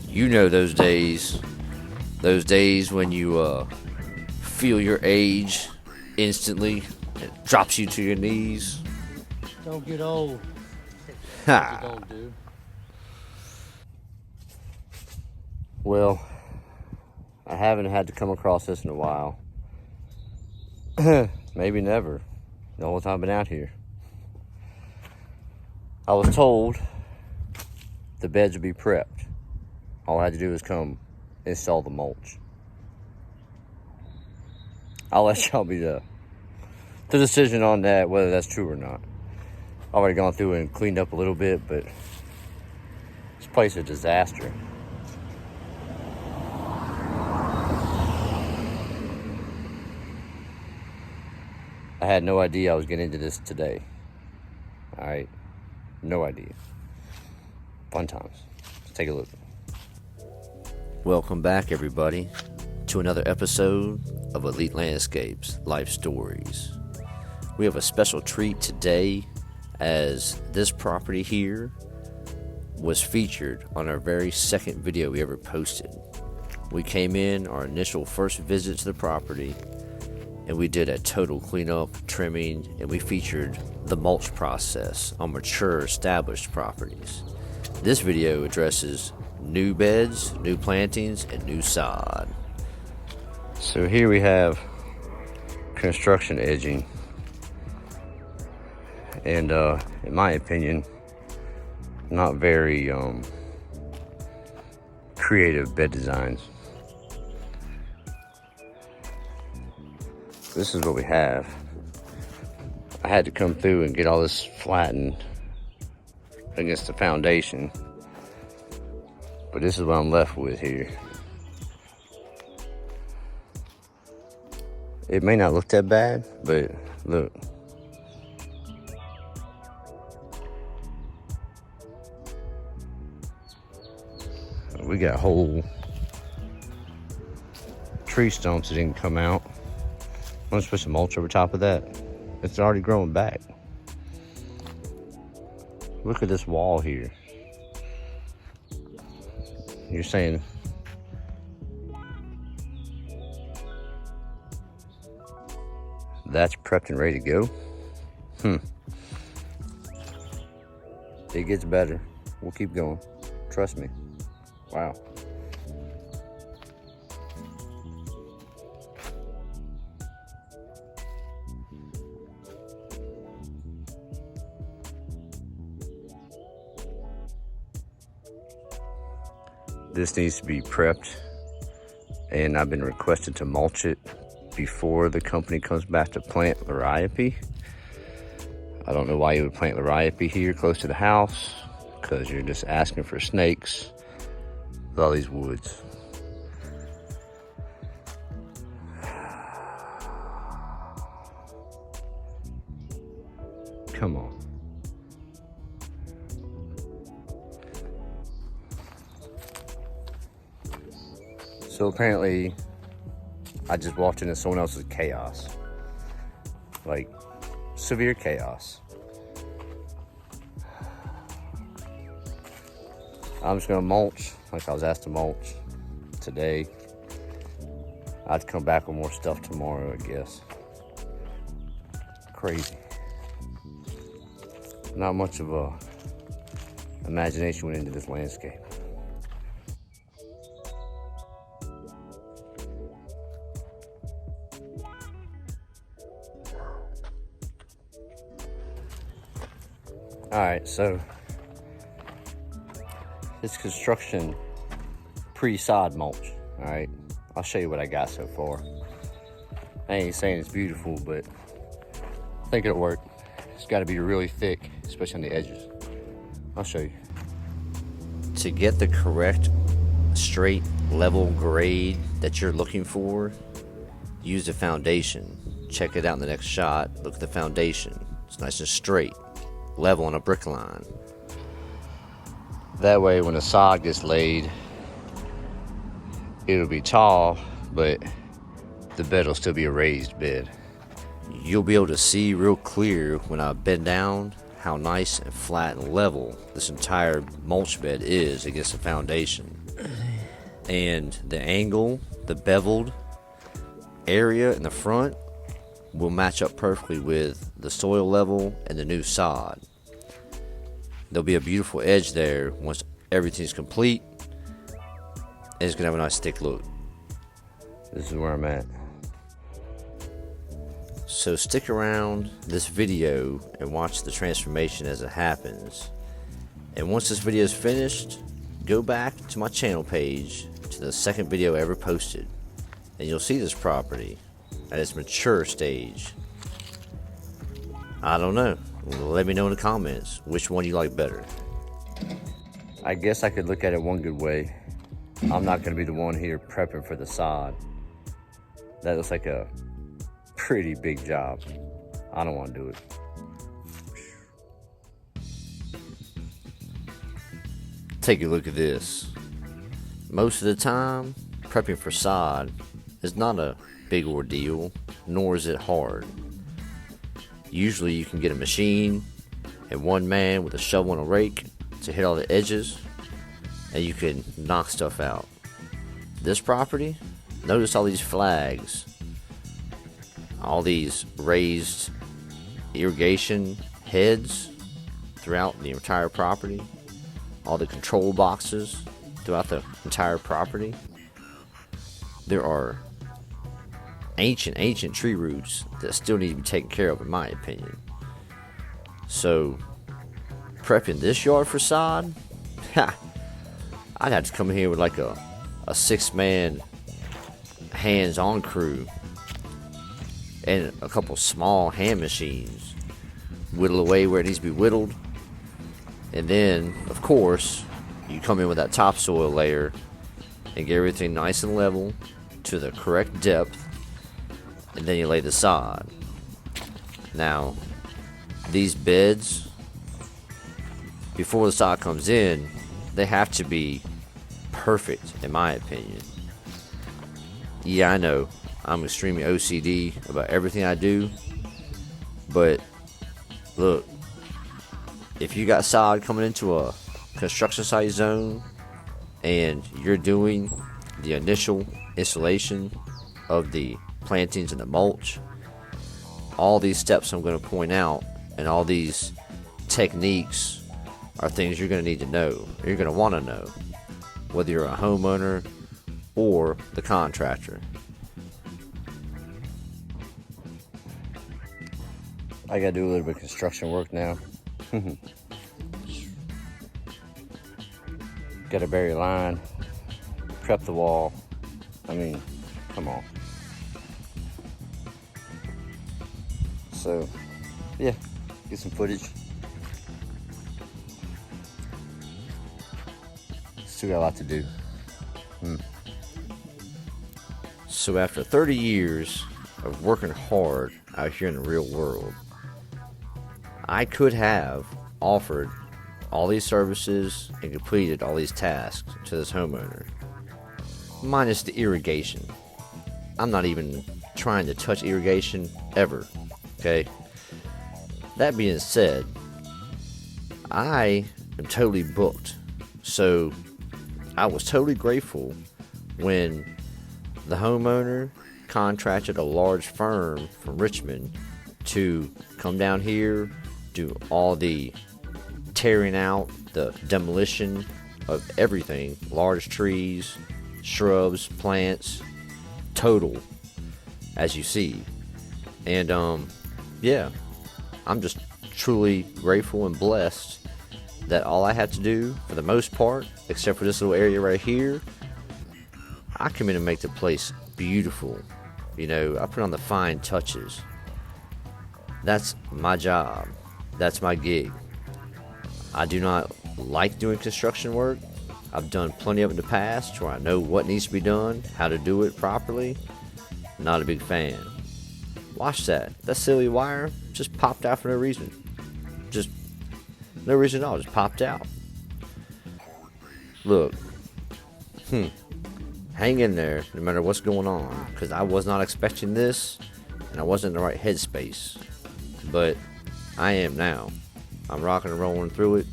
You know those days. Those days when you feel your age instantly. It drops you to your knees. Don't get old. Ha. You don't do. Well, I haven't had to come across this in a while. Maybe never. The whole time I've been out here. I was told the beds would be prepped. All I had to do was come install the mulch. I'll let y'all be the decision on that, whether that's true or not. I've already gone through and cleaned up a little bit, but this place is a disaster. I had no idea I was getting into this today. Alright, no idea. Fun times. Let's take a look. Welcome back, everybody, to another episode of Elite Landscapes Life Stories. We have a special treat today, as this property here was featured on our very second video we ever posted. We came in our initial first visit to the property, and we did a total cleanup, trimming, and we featured the mulch process on mature, established properties. This video addresses new beds, new plantings, and new sod. So here we have construction edging, and in my opinion, not very creative bed designs. This is what we have. I had to come through and get all this flattened against the foundation, but this is what I'm left with here. It may not look that bad, but look. We got whole tree stumps that didn't come out. I'm gonna put some mulch over top of that. It's already growing back. Look at this wall here. You're saying that's prepped and ready to go? It gets better. We'll keep going. Trust me. Wow. This needs to be prepped, and I've been requested to mulch it before the company comes back to plant liriope. I don't know why you would plant liriope here close to the house, because you're just asking for snakes with all these woods. Come on. So apparently, I just walked into someone else's chaos. Like, severe chaos. I'm just gonna mulch like I was asked to mulch today. I'd come back with more stuff tomorrow, I guess. Crazy. Not much of a imagination went into this landscape. Alright, so this construction pre-sod mulch. Alright, I'll show you what I got so far. I ain't saying it's beautiful, but I think it'll work. It's got to be really thick, especially on the edges. I'll show you. To get the correct straight level grade that you're looking for, use the foundation. Check it out in the next shot. Look at the foundation. It's nice and straight, level on a brick line. That way when the sod gets laid, it'll be tall, but the bed will still be a raised bed. You'll be able to see real clear when I bend down how nice and flat and level this entire mulch bed is against the foundation. And the angle, the beveled area in the front will match up perfectly with the soil level and the new sod. There'll be a beautiful edge there once everything's complete, and it's gonna have a nice thick look. This is where I'm at. So stick around this video and watch the transformation as it happens. And once this video is finished, go back to my channel page to the second video I ever posted, and you'll see this property at its mature stage. I don't know. Let me know in the comments which one you like better. I guess I could look at it one good way. I'm not going to be the one here prepping for the sod. That looks like a pretty big job. I don't want to do it. Take a look at this. Most of the time, prepping for sod is not a big ordeal, nor is it hard. Usually you can get a machine and one man with a shovel and a rake to hit all the edges, and you can knock stuff out. This property, notice all these flags, all these raised irrigation heads throughout the entire property, all the control boxes throughout the entire property. There are ancient tree roots that still need to be taken care of, in my opinion. So prepping this yard for sod, I'd have to come here with like a 6-man hands-on crew and a couple small hand machines, whittle away where it needs to be whittled, and then of course you come in with that topsoil layer and get everything nice and level to the correct depth, and then you lay the sod. Now, these beds, before the sod comes in, they have to be perfect, in my opinion. Yeah, I know, I'm extremely OCD about everything I do, but look, if you got sod coming into a construction site zone and you're doing the initial installation of the plantings and the mulch, all these steps I'm going to point out and all these techniques are things you're going to need to know, or you're going to want to know, whether you're a homeowner or the contractor. I got to do a little bit of construction work now. Got to bury line, prep the wall. I mean, come on. So, yeah, get some footage. Still got a lot to do. So after 30 years of working hard out here in the real world, I could have offered all these services and completed all these tasks to this homeowner, minus the irrigation. I'm not even trying to touch irrigation ever, okay? That being said, I am totally booked, so I was totally grateful when the homeowner contracted a large firm from Richmond to come down here, do all the tearing out, the demolition of everything, large trees, shrubs, plants, total, as you see. And yeah, I'm just truly grateful and blessed that all I had to do, for the most part, except for this little area right here, I come in and make the place beautiful. You know, I put on the fine touches. That's my job. That's my gig. I do not like doing construction work. I've done plenty of it in the past where I know what needs to be done, how to do it properly. Not a big fan. Watch that. That silly wire just popped out for no reason. Just no reason at all. Just popped out. Look. Hang in there no matter what's going on, because I was not expecting this and I wasn't in the right headspace. But I am now. I'm rocking and rolling through it.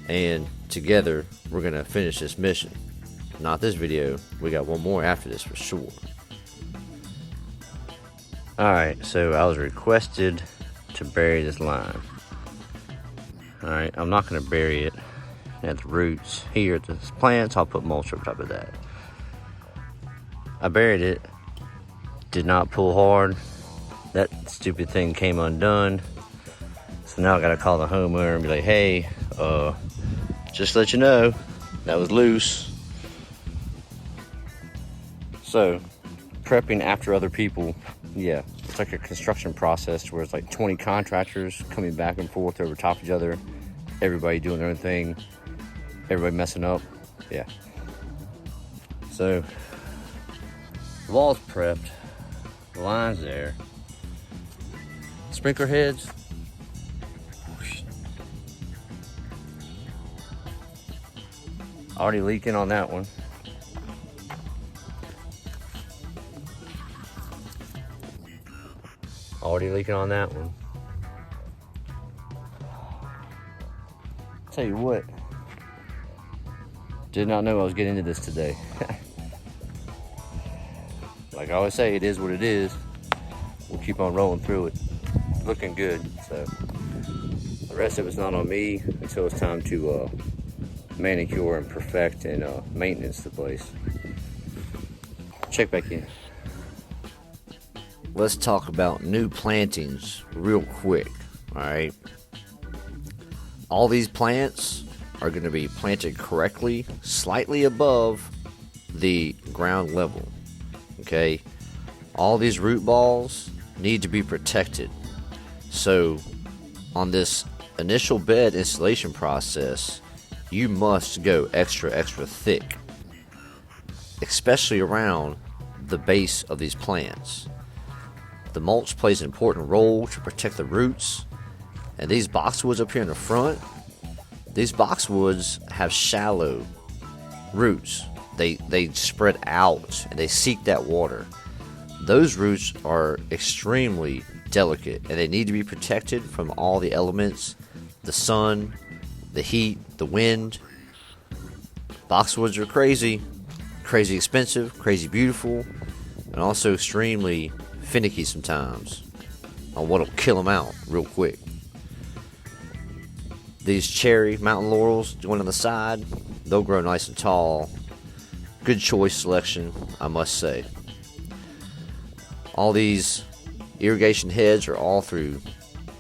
And together, we're going to finish this mission. Not this video. We got one more after this for sure. Alright, so I was requested to bury this line. Alright, I'm not going to bury it at the roots. Here at the plants, I'll put mulch over top of that. I buried it. Did not pull hard. That stupid thing came undone. So now I got to call the homeowner and be like, hey, just to let you know, that was loose. So, prepping after other people, yeah, it's like a construction process where it's like 20 contractors coming back and forth over top of each other, everybody doing their own thing, everybody messing up, yeah. So, the wall's prepped, the line's there, sprinkler heads, already leaking on that one. Already leaking on that one. Tell you what, did not know I was getting into this today. Like I always say, it is what it is. We'll keep on rolling through it. Looking good, so the rest of it's not on me until it's time to manicure and perfect and maintenance the place. Check back in. Let's talk about new plantings real quick, all right? All these plants are going to be planted correctly, slightly above the ground level, okay? All these root balls need to be protected. So on this initial bed installation process, you must go extra thick, especially around the base of these plants. The mulch plays an important role to protect the roots, and these boxwoods up here in the front, these boxwoods have shallow roots. They spread out and they seek that water. Those roots are extremely delicate and they need to be protected from all the elements, the sun, the heat, the wind. Boxwoods are crazy expensive, crazy beautiful, and also extremely finicky sometimes on what'll kill them out real quick. These cherry mountain laurels going on the side, they'll grow nice and tall. Good choice selection, I must say. All these irrigation heads are all through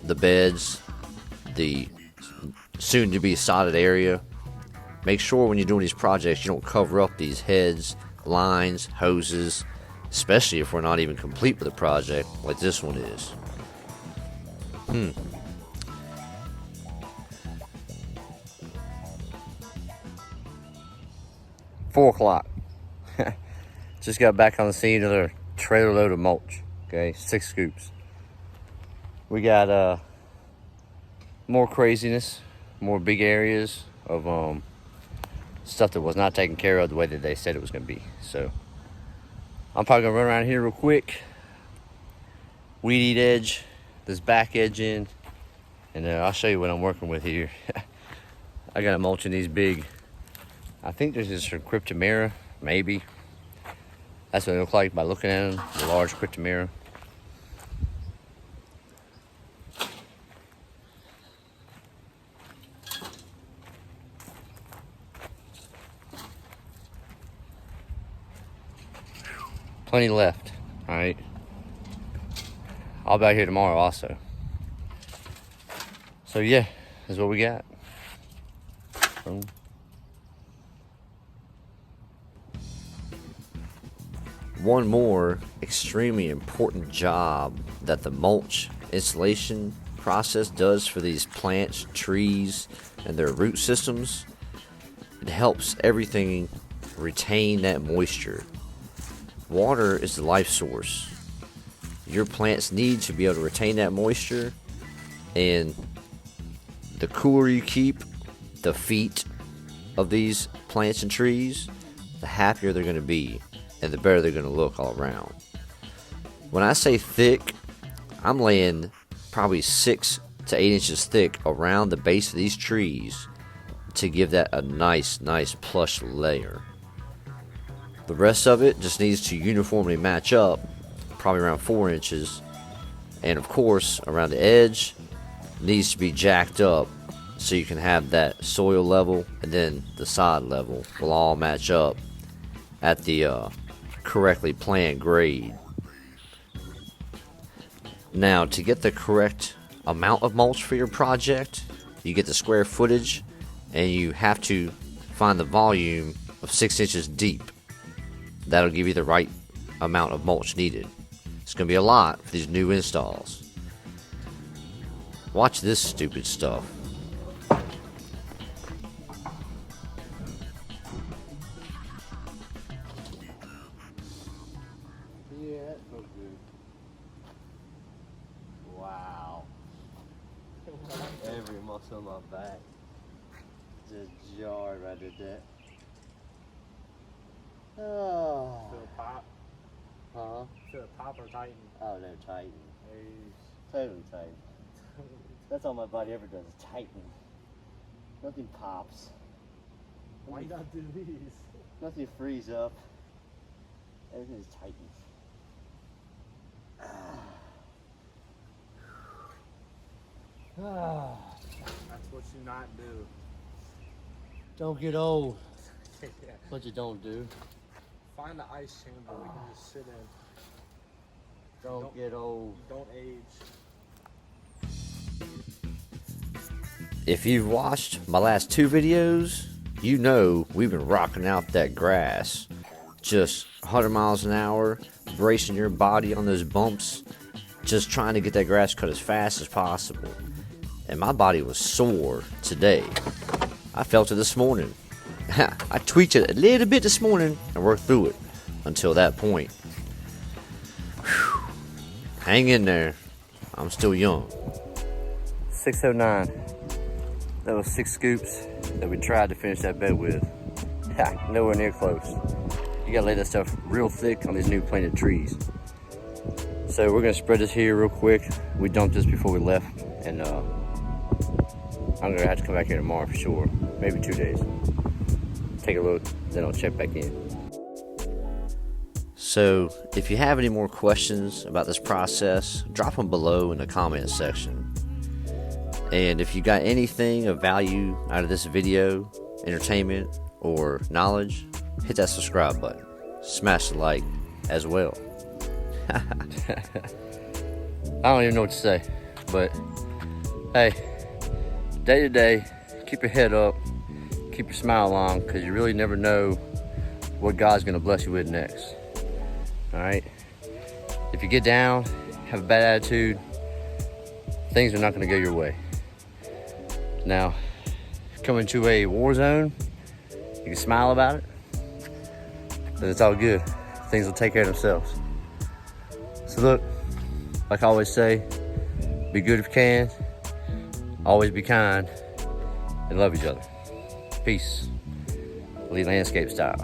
the beds, the soon to be sodded area. Make sure when you're doing these projects you don't cover up these heads, lines, hoses, especially if we're not even complete with the project like this one is. 4 o'clock. Just got back on the scene of a trailer load of mulch. Okay, 6 scoops. We got more craziness, more big areas of stuff that was not taken care of the way that they said it was going to be. So I'm probably going to run around here real quick, weed eat edge this back edge in, and I'll show you what I'm working with here. I got mulching these big, I think this is for cryptomera, maybe. That's what they look like by looking at them, the large cryptomera. Plenty left, all right? I'll be out here tomorrow also. So yeah, that's what we got. Boom. One more extremely important job that the mulch installation process does for these plants, trees, and their root systems. It helps everything retain that moisture. Water is the life source. Your plants need to be able to retain that moisture, and the cooler you keep the feet of these plants and trees, the happier they're going to be and the better they're going to look all around. When I say thick, I'm laying probably 6 to 8 inches thick around the base of these trees to give that a nice plush layer. The rest of it just needs to uniformly match up, probably around 4 inches, and of course around the edge needs to be jacked up so you can have that soil level and then the side level will all match up at the correctly planned grade. Now, to get the correct amount of mulch for your project, you get the square footage and you have to find the volume of 6 inches deep. That'll give you the right amount of mulch needed. It's going to be a lot for these new installs. Watch this stupid stuff. Yeah, that feels good. Wow. Every muscle in my back just jarred right at that. Oh. Feel a pop? Huh? Feel a pop or tighten? Oh, they're tighten. Hey. Totally tighten. That's all my body ever does is tighten. Nothing pops. Why not do these? Nothing frees up. Everything is tightened. That's what you not do. Don't get old. Yeah. What you don't do. Find the ice chamber we can just sit in. Don't get old. Don't age. If you've watched my last 2 videos, you know we've been rocking out that grass. Just 100 miles an hour, bracing your body on those bumps, just trying to get that grass cut as fast as possible. And my body was sore today. I felt it this morning. I tweaked it a little bit this morning and worked through it until that point. Whew. Hang in there. I'm still young. 609. That was 6 scoops that we tried to finish that bed with. Nowhere near close. You gotta lay that stuff real thick on these new planted trees. So we're gonna spread this here real quick. We dumped this before we left, and I'm gonna have to come back here tomorrow for sure. Maybe 2 days. Take a look, then I'll check back in. So if you have any more questions about this process, drop them below in the comment section. And if you got anything of value out of this video, entertainment or knowledge, hit that subscribe button. Smash the like as well. I don't even know what to say, but hey, day to day, keep your head up, keep your smile on, because you really never know what God's going to bless you with next. Alright? If you get down, have a bad attitude, things are not going to go your way. Now, coming to a war zone, you can smile about it, but it's all good. Things will take care of themselves. So look, like I always say, be good if you can, always be kind, and love each other. Peace. Elite Landscape style.